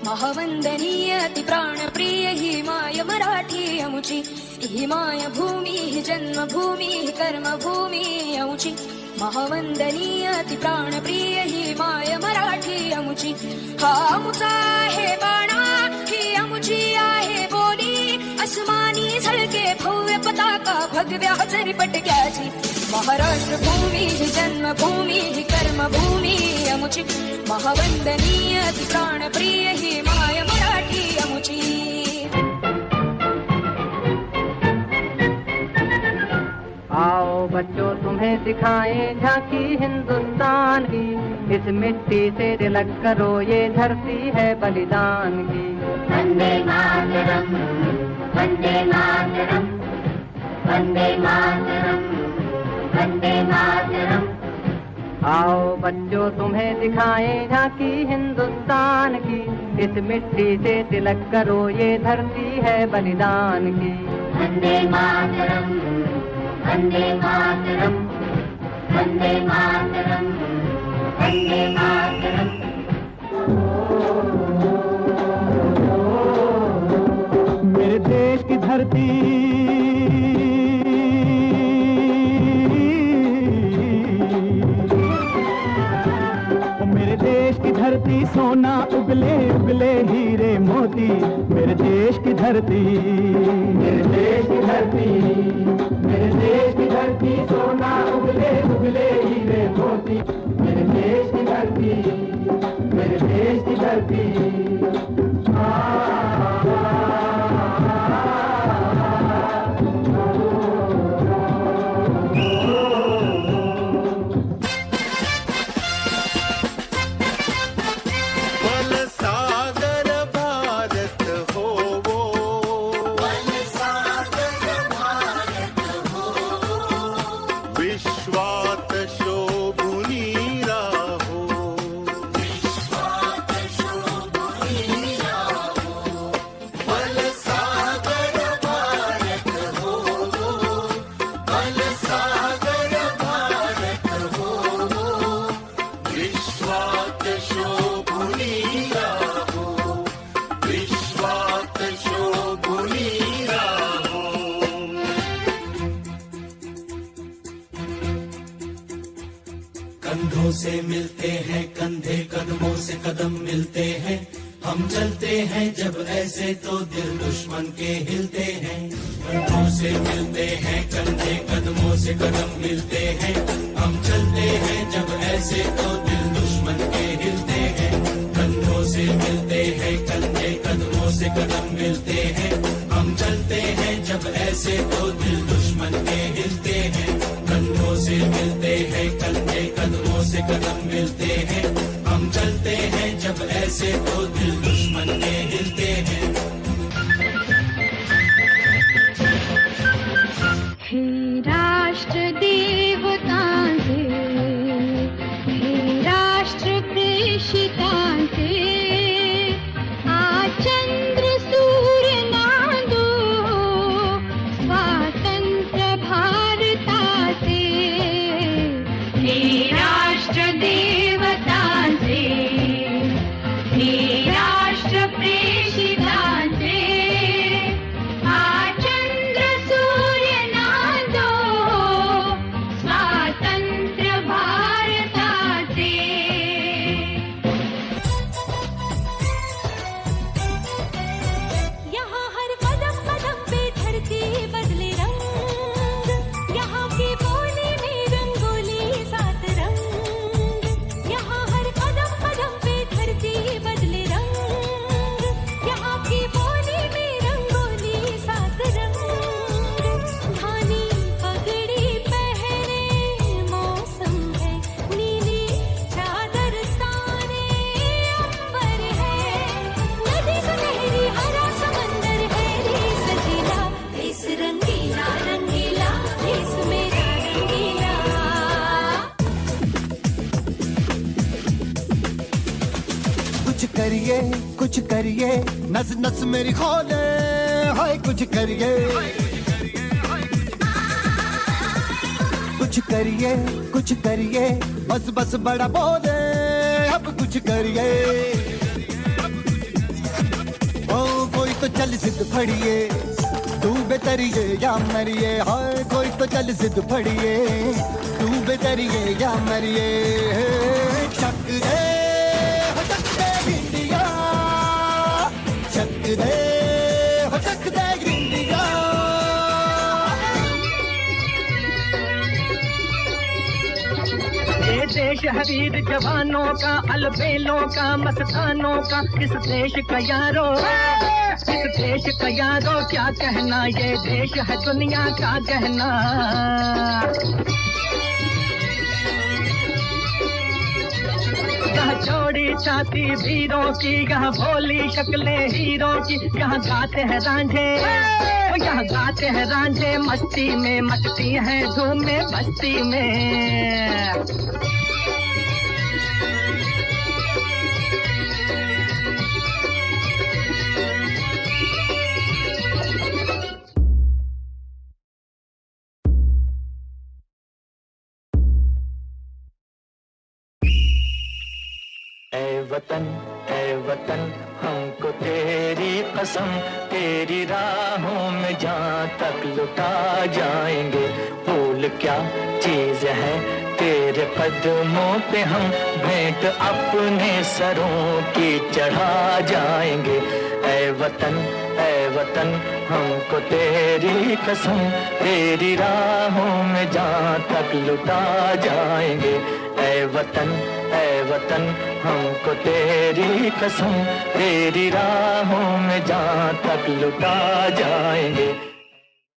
महावंदनीय अति प्राणप्रिय ही my Marathi अमुची, he my भूमी ही जन्मभूमी ही कर्मभूमी अमुची। महावंदनीय अति प्राणप्रिय ही माय मराठी अमुची। हा अमुचा आहे बाणा, ही अमुची आहे बोली, अस्मानी झळके भव्य पताका भगव्या जरीपटक्याची। महाराष्ट्र भूमी ही जन्मभूमी ही कर्मभूमी अमुची। महावंदनीय अति प्राणप्रिय ही माय मराठी अमुची। आओ बच्चों तुम्हें दिखाएं झांकी हिंदुस्तान की, इस मिट्टी से तिलक करो ये धरती है बलिदान की। वंदे मातरम, वंदे मातरम, वंदे मातरम, वंदे मातरम। आओ बच्चों तुम्हें दिखाएं झांकी हिंदुस्तान की, इस मिट्टी से तिलक करो ये धरती है बलिदान की। वंदे मातरम, वंदे मातरम, वंदे मातरम, वंदे मातरम। मेरे देश की धरती, मेरे देश की धरती सोना उगले उगले हीरे मोती। मेरे देश की धरती, मेरे देश की धरती, मेरे देश की धरती सोना उगले उगले हीरे मोती। मेरे देश की धरती, मेरे देश की धरती। कंधों से मिलते हैं कंधे, कदमों से कदम मिलते हैं। हम चलते हैं जब ऐसे तो दिल दुश्मन के हिलते हैं। कंधों से मिलते हैं कंधे, कदमों से कदम मिलते हैं। हम चलते हैं जब ऐसे तो दिल दुश्मन के हिलते हैं। कंधों से मिलते हैं कंधे, कदमों से कदम मिलते हैं। हम चलते हैं जब ऐसे तो दिल दुश्मन के हिलते हैं। कंधों से मिलते हैं कंधे, कदमों से कदम मिलते हैं। हम चलते हैं जब ऐसे तो दिल दुश्मन के हिलते हैं। हे राष्ट्र देवतांचे, हे राष्ट्र प्रेषितांचे, आज चंद्र सूर्य नांदो स्वातंत्र्य भारताचे। हे राष्ट्र देवतांचे, हे राष्ट्र प्रेषितांचे, आज चंद्र सूर्य नांदो स्वातंत्र्य भारताचे। यहाँ हर कदम कदम पे धरती बदले रंग, यहाँ की बोली में रंगोली सात रंग। यहाँ हर कदम कदम पे धरती बदले रंग, यहाँ की बोली में रंगोली सात रंग। धानी पगड़ी पहने मौसम है, नीली चादर ताने अंबर है। नदी सुनहरी हरा समंदर है रे सजीला, देश रंगीला रंगीला, देश मेरा रंगीला। कुछ करिए कुछ करिए, नस नस मेरी खोले, हाय कुछ करिए। कुछ करिए कुछ करिए, बस बस बड़ा बोले, अब कुछ करिए। चल जिद फड़िए, तू बेतरिए या मरिए, हाय कोई तो चल जिद फड़िए, तू बेतरिए या मरिए। शक दे हो शक दे गिंडिया, शक दे हो शक दे गिंडिया। ये देश है वीर जवानों का, अलबेलों का, मस्तानों का, इस देश का यारो, इस देश का यारो क्या कहना, ये देश है दुनिया का गहना। यहाँ चौड़ी छाती वीरों की, यहाँ भोली शक्लें हीरों की, यहाँ गाते हैं रांझे, यहाँ गाते हैं रांझे, मस्ती में मचती हैं धूमें बस्ती में। ऐ वतन हमको तेरी कसम, तेरी राहों में जहाँ तक लुटा जाएंगे। फूल क्या चीज है तेरे कदमों पे, हम भेंट अपने सरों की चढ़ा जाएंगे। ऐ वतन हमको तेरी कसम, तेरी राहों में जहाँ तक लुटा जाएंगे। ऐ वतन हमको तेरी कसम, तेरी राहों में जहाँ तक लुटा जाएंगे।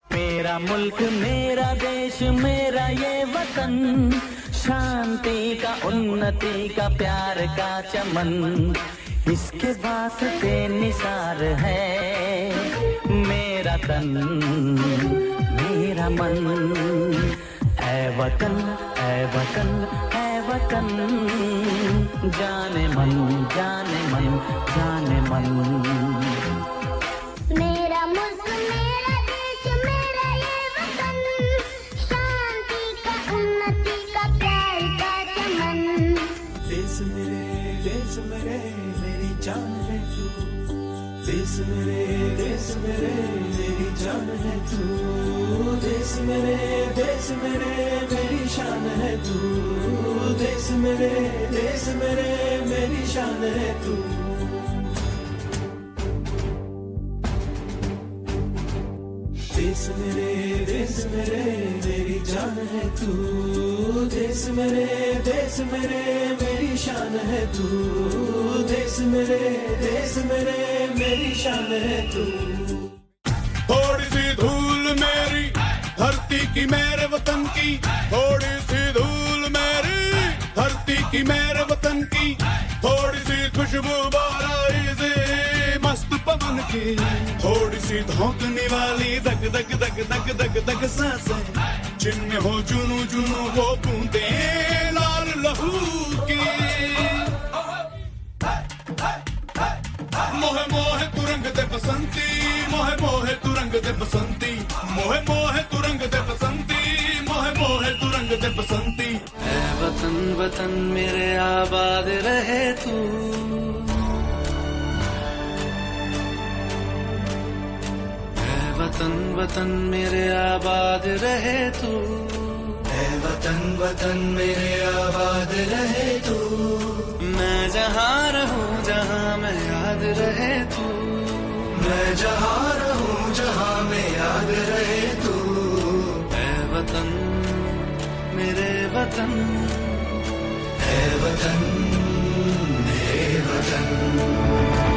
मेरा मुल्क मेरा देश मेरा ये वतन, शांति का उन्नति का प्यार का चमन, इसके वास्ते निसार है मेरा तन मेरा मन। ऐ वतन ऐ वतन ऐ वतन, जाने मन जाने मन जाने मन। मेरा मुल्क मेरा देश मेरा ये वतन, शांति का उन्नति का प्यार का चमन। देश मेरे मेरी जान है तू, देश मेरे मेरी जान है तू। देश मेरे मेरी शान है तू, देश मेरे मेरी शान है तू। देश मेरे मेरी जान है तू, देश मेरे मेरी शान है तू। देश मेरे मेरी शान है तू। थोड़ी सी धूल मेरी धरती की मेरे वतन की, थोड़ी सी धूल मेरी धरती की मेरे वतन की, थोड़ी सी खुशबू बाराई से मस्त पवन की, थोड़ी सी धोकने वाली दग दग दग दग दग दग सांसें, जिनमें हो जुनू जुनू वो बूंदे लाल लहू की। मोहे मोहे तुरंग दे बसंती, मोहे मोहे तुरंग दे बसंती, मोहे मोहे तुरंग दे बसंती, मोहे मोहे तुरंग दे बसंती। ऐ वतन वतन मेरे आबाद रहे तू, ऐ वतन वतन मेरे आबाद रहे तू, ऐ वतन वतन मेरे आबाद रहे तू। मैं जहाँ रहूँ जहाँ मैं याद रहे तू, मैं जहाँ रहूँ जहाँ मैं याद रहे तू। ऐ वतन मेरे वतन, ऐ वतन मेरे वतन।